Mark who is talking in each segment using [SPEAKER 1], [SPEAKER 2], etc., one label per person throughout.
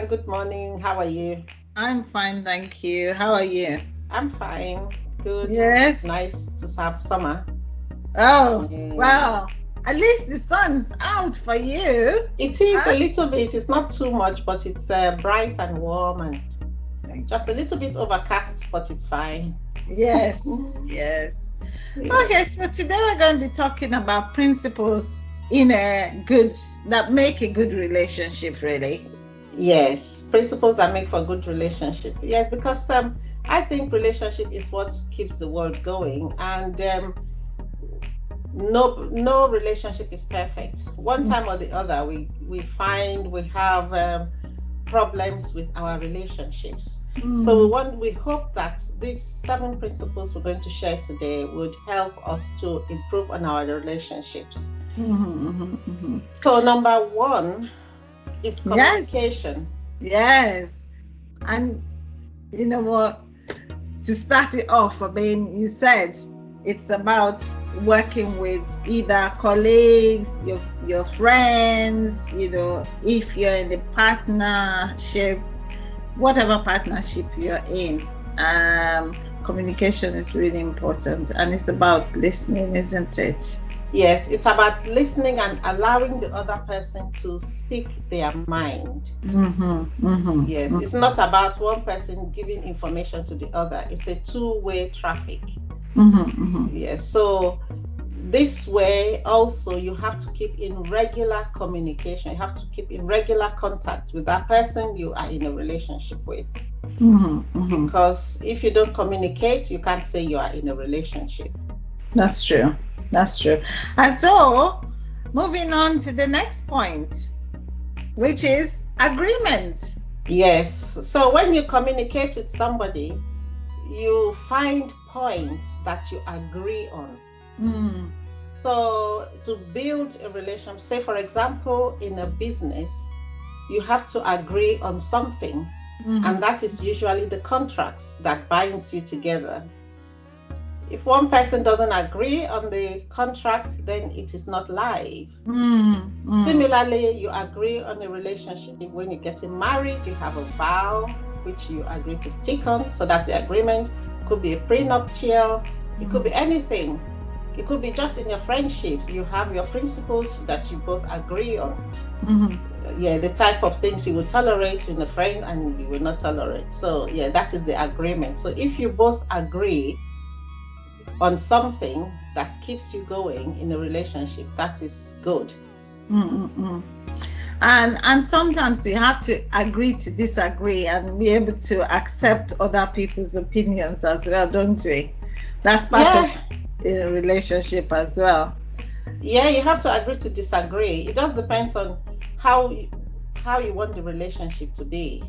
[SPEAKER 1] Good morning. How are you?
[SPEAKER 2] I'm fine, thank you. How are you?
[SPEAKER 1] I'm fine. Good. It's
[SPEAKER 2] Yes.
[SPEAKER 1] nice to have summer.
[SPEAKER 2] Oh,
[SPEAKER 1] Yeah.
[SPEAKER 2] wow. At least the sun's out for you.
[SPEAKER 1] It is a
[SPEAKER 2] Huh?
[SPEAKER 1] little bit, it's not too much, but it's bright and warm and just a little bit overcast, but it's fine.
[SPEAKER 2] Yes, yes. Okay,
[SPEAKER 1] Yes.
[SPEAKER 2] so today we're going to be talking about principles in a good that make a good relationship, really.
[SPEAKER 1] Yes. Principles that make for a good relationship. Yes, because I think relationship is what keeps the world going. And no relationship is perfect. One time or the other, we find we have problems with our relationships. So
[SPEAKER 2] Mm,
[SPEAKER 1] we hope that these 7 principles we're going to share today would help us to improve on our relationships.
[SPEAKER 2] mhm.
[SPEAKER 1] So number one is
[SPEAKER 2] Yes,
[SPEAKER 1] communication.
[SPEAKER 2] yes. And you know what? To start it off, I mean, you said it's about working with either colleagues, your friends, if you're in a partnership, whatever partnership you're in. Communication is really important, and it's about listening, isn't it?
[SPEAKER 1] Yes, it's about listening and allowing the other person to speak their mind.
[SPEAKER 2] Mm-hmm, mm-hmm,
[SPEAKER 1] Yes, it's not about one person giving information to the other. It's a two-way traffic.
[SPEAKER 2] mm-hmm, mm-hmm.
[SPEAKER 1] Yes, so this way also you have to keep in regular communication. You have to keep in regular contact with that person you are in a relationship with.
[SPEAKER 2] Mm-hmm, mm-hmm.
[SPEAKER 1] Because if you don't communicate, you can't say you are in a relationship.
[SPEAKER 2] That's true. That's true. And so, moving on to the next point, which is agreement.
[SPEAKER 1] Yes. So when you communicate with somebody, you find points that you agree on.
[SPEAKER 2] Mm,
[SPEAKER 1] So to build a relationship, say for example, in a business, you have to agree on something,
[SPEAKER 2] mm-hmm,
[SPEAKER 1] and that is usually the contracts that binds you together. If one person doesn't agree on the contract, then it is not live.
[SPEAKER 2] mm, mm,
[SPEAKER 1] Similarly, you agree on a relationship. When you're getting married, you have a vow which you agree to stick on. So that's the agreement. It could be a prenuptial, it could
[SPEAKER 2] mm,
[SPEAKER 1] be anything. It could be just in your friendships. You have your principles that you both agree on.
[SPEAKER 2] mm-hmm.
[SPEAKER 1] Yeah, the type of things you will tolerate in a friend and you will not tolerate. So, yeah, that is the agreement. So, if you both agree on something that keeps you going in a relationship, that is good.
[SPEAKER 2] Mm, mm, mm. And sometimes we have to agree to disagree and be able to accept other people's opinions as well, don't we? That's part of
[SPEAKER 1] Yeah,
[SPEAKER 2] a relationship as well.
[SPEAKER 1] yeah, you have to agree to disagree. It just depends on how you, how you want the relationship to be.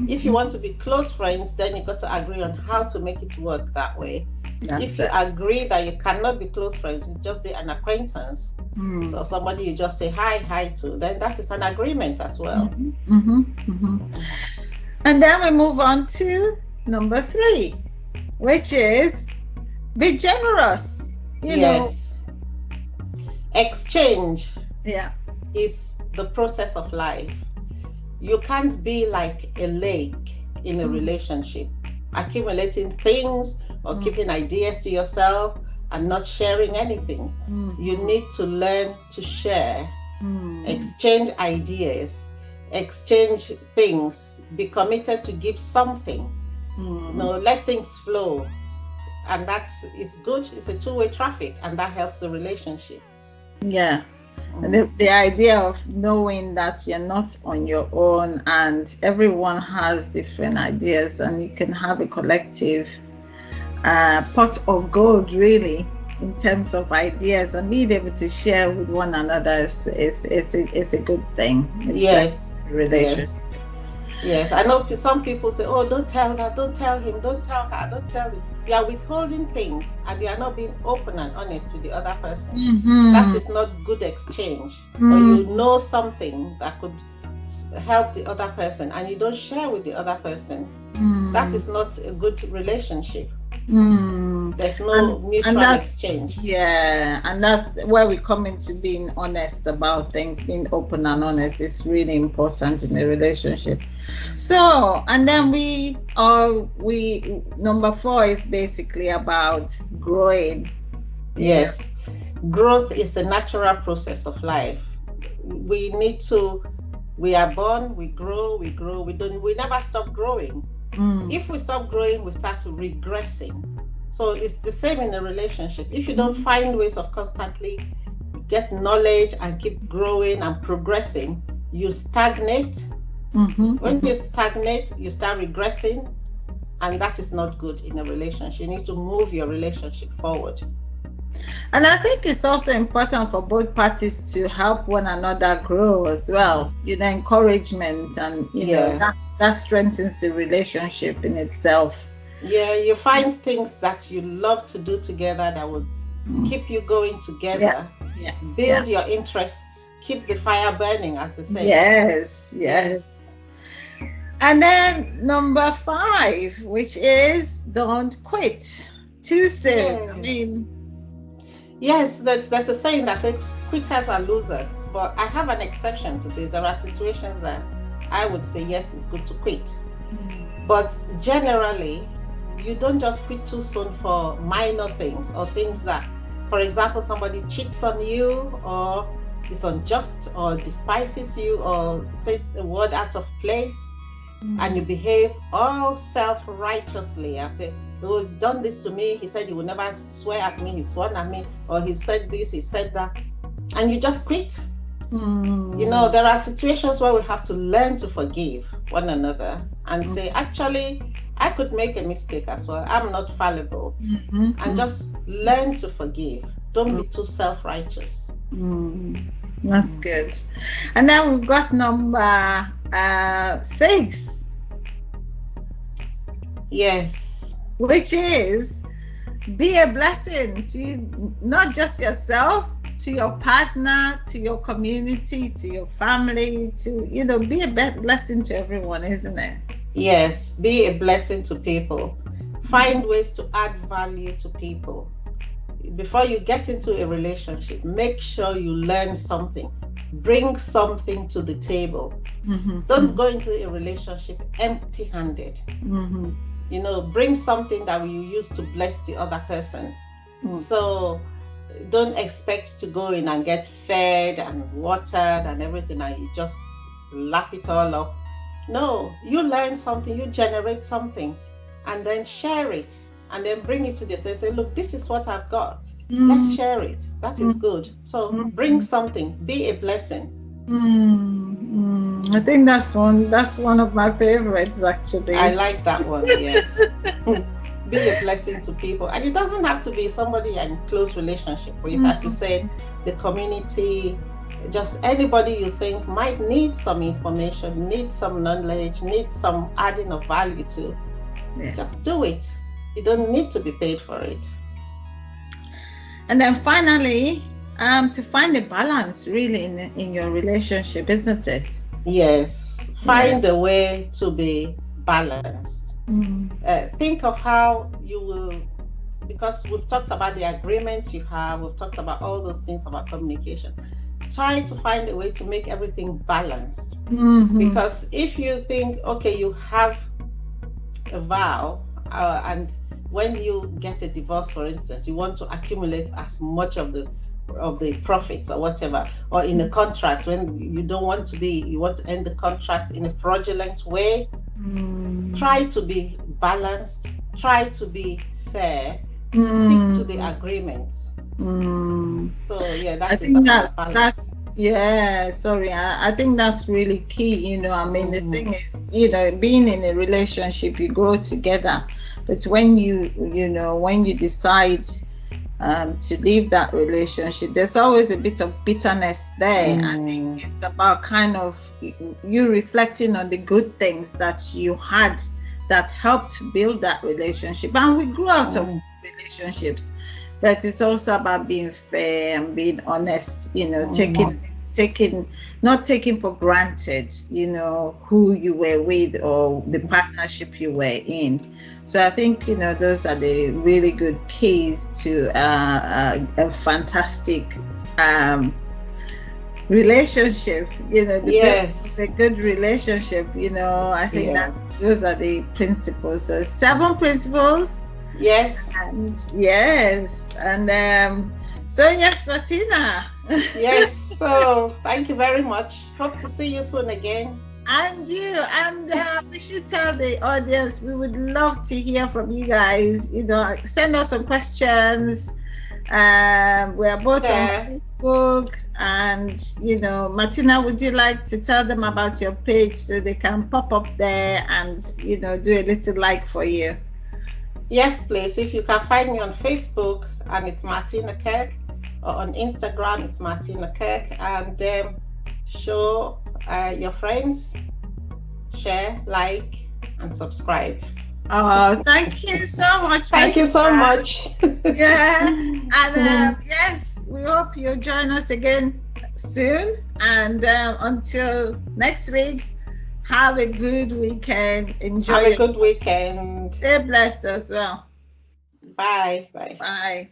[SPEAKER 1] If you
[SPEAKER 2] Mm-hmm.
[SPEAKER 1] want to be close friends, then you got to agree on how to make it work that way. If
[SPEAKER 2] That's
[SPEAKER 1] you
[SPEAKER 2] it.
[SPEAKER 1] agree that you cannot be close friends, you just be an acquaintance,
[SPEAKER 2] Mm.
[SPEAKER 1] so somebody you just say hi to, then that is an agreement as well.
[SPEAKER 2] Mhm, mhm, mhm. And then we move on to number 3, which is be generous. You know,
[SPEAKER 1] Yes, exchange
[SPEAKER 2] yeah.
[SPEAKER 1] is the process of life. You can't be like a lake in a
[SPEAKER 2] Mm,
[SPEAKER 1] relationship, accumulating things or
[SPEAKER 2] mm,
[SPEAKER 1] keeping ideas to yourself and not sharing anything.
[SPEAKER 2] mm,
[SPEAKER 1] You need to learn to share,
[SPEAKER 2] mm,
[SPEAKER 1] exchange ideas, exchange things, be committed to give something.
[SPEAKER 2] mm.
[SPEAKER 1] Let things flow. And that's it's good. It's a two-way traffic, and that helps the relationship.
[SPEAKER 2] Yeah. And
[SPEAKER 1] Mm.
[SPEAKER 2] the idea of knowing that you're not on your own and everyone has different ideas and you can have a collective pot of gold, really, in terms of ideas and being able to share with one another is a good thing. It
[SPEAKER 1] Yes,
[SPEAKER 2] strengthens the relationship.
[SPEAKER 1] yes, yes. I know some people say, "Oh, don't tell her, don't tell him, don't tell her, don't tell him." You are withholding things, and you are not being open and honest with the other person. That
[SPEAKER 2] Mm-hmm.
[SPEAKER 1] is not good exchange. Or you
[SPEAKER 2] Mm,
[SPEAKER 1] know something that could help the other person, and you don't share with the other person. That
[SPEAKER 2] mm,
[SPEAKER 1] is not a good relationship. There's
[SPEAKER 2] And
[SPEAKER 1] no
[SPEAKER 2] and
[SPEAKER 1] mutual
[SPEAKER 2] that's
[SPEAKER 1] exchange.
[SPEAKER 2] yeah, and that's where we come into being honest about things, being open and honest is really important in a relationship. So, and then we number four is basically about growing. Yeah.
[SPEAKER 1] Yes, growth is a natural process of life. We need to, we are born, we grow, we never stop growing.
[SPEAKER 2] Mm.
[SPEAKER 1] If we stop growing, we start to regressing. So it's the same in a relationship. If you don't
[SPEAKER 2] Mm.
[SPEAKER 1] find ways of constantly get knowledge and keep growing and progressing, you stagnate.
[SPEAKER 2] Mm-hmm,
[SPEAKER 1] When
[SPEAKER 2] mm-hmm.
[SPEAKER 1] you stagnate, you start regressing, and that is not good in a relationship. You need to move your relationship forward.
[SPEAKER 2] And I think it's also important for both parties to help one another grow as well. Encouragement and
[SPEAKER 1] Yeah.
[SPEAKER 2] that strengthens the relationship in itself.
[SPEAKER 1] Yeah, you find things that you love to do together that will
[SPEAKER 2] Mm.
[SPEAKER 1] keep you going
[SPEAKER 2] Yeah,
[SPEAKER 1] together,
[SPEAKER 2] yeah, yeah.
[SPEAKER 1] build your interests, keep the fire burning, as they say.
[SPEAKER 2] Yes,
[SPEAKER 1] Yes.
[SPEAKER 2] yes. And then number five, which is don't quit too soon. I
[SPEAKER 1] Yes.
[SPEAKER 2] mean,
[SPEAKER 1] Yes, there's a saying that says quitters are losers, but I have an exception to this. There are situations that I would say yes, it's good to quit. But generally, you don't just quit too soon for minor things or things that, for example, somebody cheats on you or is unjust or despises you or says a word out of place and you behave all self-righteously and say, oh, he's done this to me, he said he will never swear at me, he sworn at me, or he said this, he said that, and you just quit. There are situations where we have to learn to forgive one another and say, actually, I could make a mistake as well. I'm not fallible. And just learn to forgive. Don't be too self-righteous.
[SPEAKER 2] That's good. And then we've got number 6.
[SPEAKER 1] Yes.
[SPEAKER 2] Which is be a blessing to not just yourself, to your partner, to your community, to your family, to, be a blessing to everyone, isn't it?
[SPEAKER 1] Yes, be a blessing to people. Find ways to add value to people. Before you get into a relationship, make sure you learn something. Bring something to the table. Don't go into a relationship empty-handed. Bring something that you use to bless the other person. So don't expect to go in and get fed and watered and everything and you just lap it all up. No, you learn something, you generate something, and then share it, and then bring it to the say, look, this is what I've got. Let's share it. That is good. So bring something, be a blessing.
[SPEAKER 2] I think that's one of my favorites, actually.
[SPEAKER 1] I like that one. Yes. Be a blessing to people, and it doesn't have to be somebody in close relationship with. As you said, the community, just anybody you think might need some information, need some knowledge, need some adding of value to. Just do it. You don't need to be paid for it.
[SPEAKER 2] And then finally, to find a balance really in your relationship, isn't it?
[SPEAKER 1] Yes. Find a way to be balanced. Think of how you will, because we've talked about the agreements you have, we've talked about all those things about communication. Try to find a way to make everything balanced. Because if you think, okay, you have a vow, and when you get a divorce, for instance, you want to accumulate as much of the profits or whatever, or in a contract, when you don't want to be, you want to end the contract in a fraudulent way. Try to be balanced, try to be fair, stick to the agreements. So yeah, I think that's
[SPEAKER 2] I think that's really key. The thing is, being in a relationship, you grow together, but when you decide to leave that relationship, there's always a bit of bitterness there. I think it's about kind of you reflecting on the good things that you had that helped build that relationship, and we grew out of relationships. But it's also about being fair and being honest, taking not taking for granted, who you were with or the partnership you were in. So I think those are the really good keys to a fantastic relationship.
[SPEAKER 1] Yes.
[SPEAKER 2] A good relationship. I think
[SPEAKER 1] Yeah.
[SPEAKER 2] those are the principles. So 7 principles.
[SPEAKER 1] Yes.
[SPEAKER 2] And yes, and so yes, Martina.
[SPEAKER 1] Yes. So thank you very much. Hope to see you soon again.
[SPEAKER 2] And you, and we should tell the audience we would love to hear from you guys. Send us some questions. We are both on
[SPEAKER 1] Yeah.
[SPEAKER 2] Facebook, and Martina, would you like to tell them about your page so they can pop up there and do a little like for you?
[SPEAKER 1] Yes, please. If you can find me on Facebook, and it's Martina Kirk, or on Instagram, it's Martina Kirk, and show your friends, share, like, and subscribe.
[SPEAKER 2] Oh, thank you so much.
[SPEAKER 1] Thank you so much.
[SPEAKER 2] Yeah, and yes, we hope you'll join us again soon. And until next week, have a good weekend. Enjoy.
[SPEAKER 1] Have a good weekend.
[SPEAKER 2] Stay blessed as well.
[SPEAKER 1] Bye. Bye.
[SPEAKER 2] Bye.